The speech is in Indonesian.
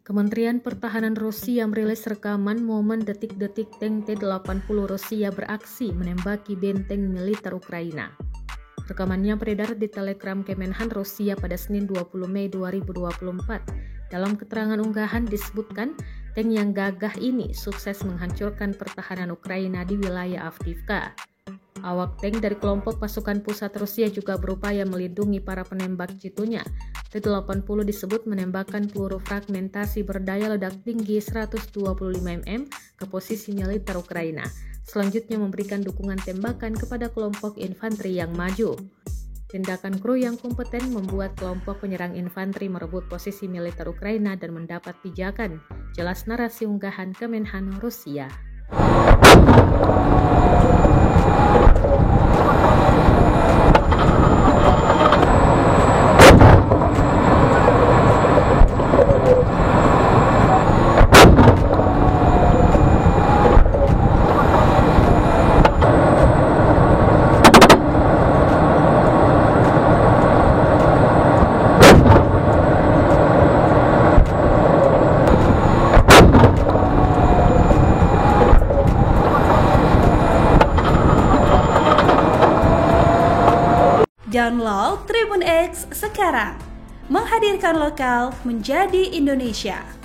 Kementerian Pertahanan Rusia merilis rekaman momen detik-detik tank T-80 Rusia beraksi menembaki benteng militer Ukraina. Rekamannya beredar di Telegram Kemenhan Rusia pada Senin 20 Mei 2024. Dalam keterangan unggahan disebutkan, tank yang gagah ini sukses menghancurkan pertahanan Ukraina di wilayah Avdiivka. Awak tank dari kelompok pasukan pusat Rusia juga berupaya melindungi para penembak jitunya. T-80 disebut menembakkan peluru fragmentasi berdaya ledak tinggi 125 mm ke posisi militer Ukraina. Selanjutnya memberikan dukungan tembakan kepada kelompok infanteri yang maju. Tindakan kru yang kompeten membuat kelompok penyerang infanteri merebut posisi militer Ukraina dan mendapat pijakan. Jelas narasi unggahan Kemenhan Rusia. Download Tribun X sekarang, menghadirkan lokal menjadi Indonesia.